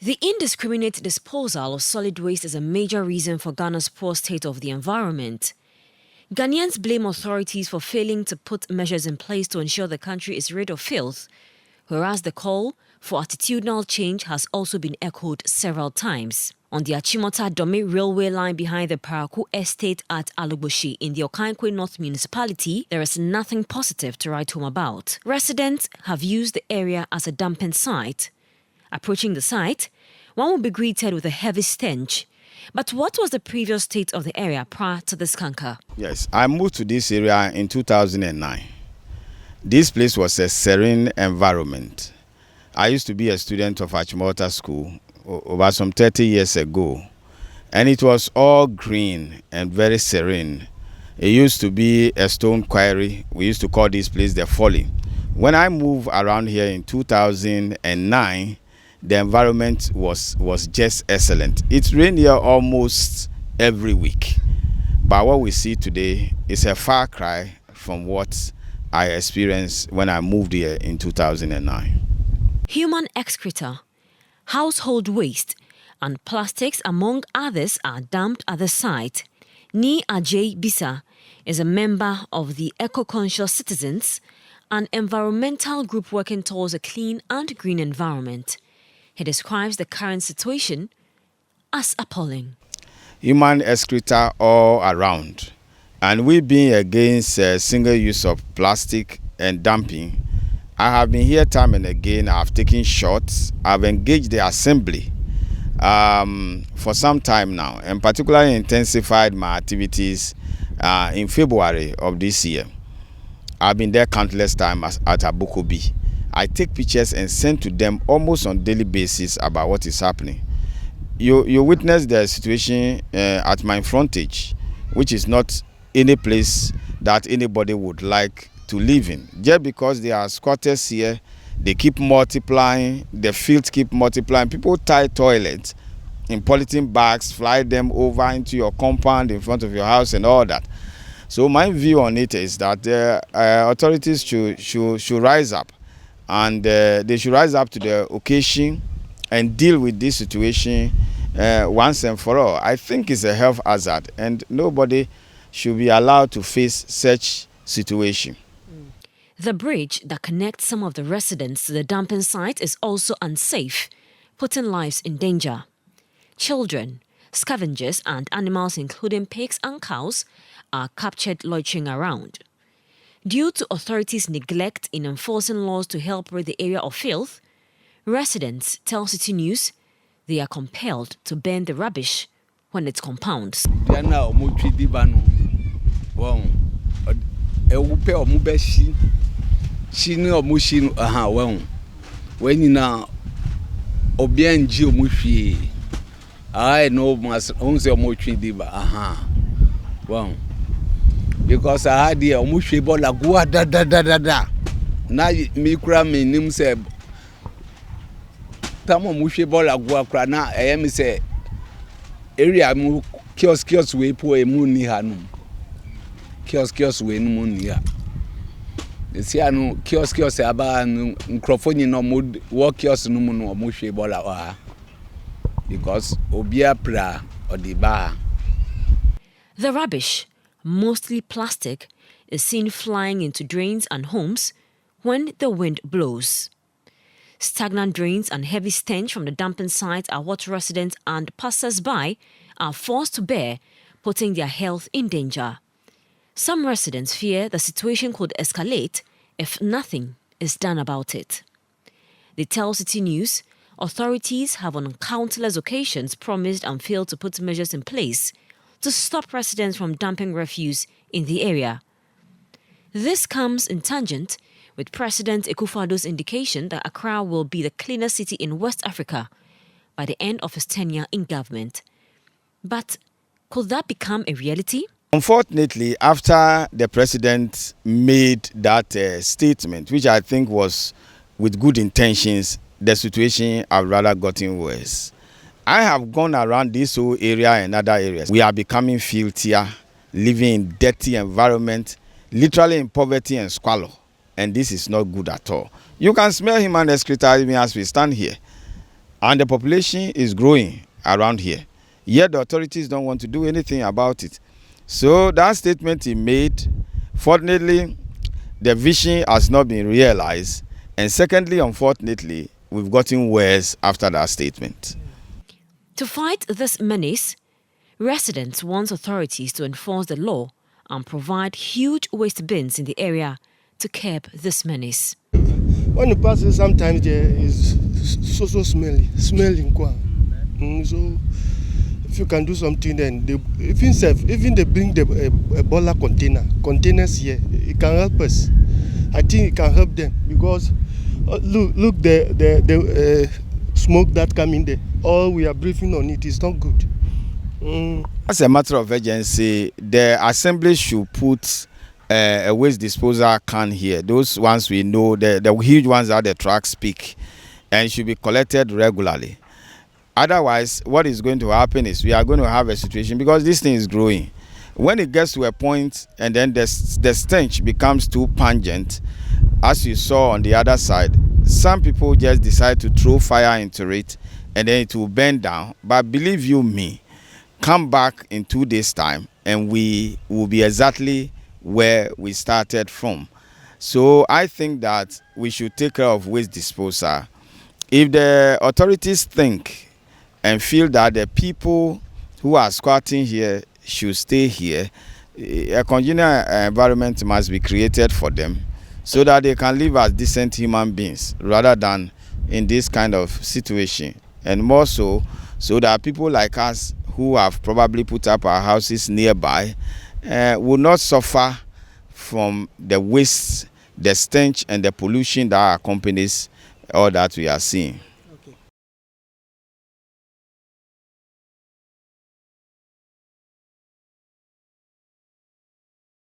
The indiscriminate disposal of solid waste is a major reason for Ghana's poor state of the environment. Ghanaians blame authorities for failing to put measures in place to ensure the country is rid of filth, whereas the call for attitudinal change has also been echoed several times. On the Achimota Dome railway line behind the Paraku estate at Alogboshie in the Okankwe North municipality, there is nothing positive to write home about. Residents have used the area as a dumping site. Approaching the site, one will be greeted with a heavy stench. But what was the previous state of the area prior to this canker? Yes, I moved to this area in 2009. This place was a serene environment. I used to be a student of Achimota school over some 30 years ago, and it was all green and very serene. It used to be a stone quarry. We used to call this place the Folly. When I moved around here in 2009, the environment was just excellent. It rained here almost every week. But what we see today is a far cry from what I experienced when I moved here in 2009. Human excreta, household waste, and plastics, among others, are dumped at the site. Ni Ajay Bisa is a member of the Eco-Conscious Citizens, an environmental group working towards a clean and green environment. He describes the current situation as appalling. Human excreta all around. And we being against single use of plastic and dumping, I have been here time and again. I've taken shots. I've engaged the assembly for some time now, and particularly intensified my activities in February of this year. I've been there countless times at Abokobi. I take pictures and send to them almost on a daily basis about what is happening. You witness the situation at my frontage, which is not any place that anybody would like to live in. Just because there are squatters here, they keep multiplying, the fields keep multiplying. People tie toilets in polythene bags, fly them over into your compound in front of your house and all that. So my view on it is that the authorities should rise up, and they should rise up to the occasion and deal with this situation once and for all. I think it's a health hazard, and nobody should be allowed to face such situation. The bridge that connects some of the residents to the dumping site is also unsafe, putting lives in danger. Children, scavengers, and animals, including pigs and cows, are captured loitering around. Due to authorities' neglect in enforcing laws to help rid the area of filth, residents tell Citi News they are compelled to burn the rubbish when it compounds. Because I had the omushebo lagua da. Na mi kura me nim se tamo omushebo lagua kura na mi se area mu kiosk we po emu ni hanum. Kiosk we no ni ha. Esi anu kiosk aba microphone no mo work kiosk no mu no omushebo la wa. Because obia pra odiba. The rubbish, mostly plastic, is seen flying into drains and homes when the wind blows. Stagnant drains and heavy stench from the dumping site are what residents and passers-by are forced to bear, putting their health in danger. Some residents fear the situation could escalate if nothing is done about it. They tell Citi News authorities have on countless occasions promised and failed to put measures in place to stop residents from dumping refuse in the area. This comes in tangent with President Akufo-Addo's indication that Accra will be the cleanest city in West Africa by the end of his tenure in government. But could that become a reality? Unfortunately, after the president made that statement, which I think was with good intentions, the situation has rather gotten worse. I have gone around this whole area and other areas. We are becoming filthier, living in dirty environment, literally in poverty and squalor. And this is not good at all. You can smell human excreta even as we stand here. And the population is growing around here. Yet the authorities don't want to do anything about it. So that statement he made, fortunately, the vision has not been realized. And secondly, unfortunately, we've gotten worse after that statement. To fight this menace, residents want authorities to enforce the law and provide huge waste bins in the area to curb this menace. When you pass it, sometimes there is so smelling. So if you can do something, then even they bring the Ebola containers here, it can help us. I think it can help them because look the smoke that come in there. All we are breathing on it is not good. As a matter of urgency, the assembly should put a waste disposal can here. Those ones we know, the huge ones that the trucks pick, and should be collected regularly. Otherwise, what is going to happen is we are going to have a situation, because this thing is growing. When it gets to a point and then the stench becomes too pungent, as you saw on the other side, some people just decide to throw fire into it and then it will burn down. But believe you me, come back in 2 days' time and we will be exactly where we started from. So I think that we should take care of waste disposal. If the authorities think and feel that the people who are squatting here should stay here, a congenial environment must be created for them so that they can live as decent human beings rather than in this kind of situation. And more so that people like us who have probably put up our houses nearby will not suffer from the waste, the stench and the pollution that accompanies all that we are seeing.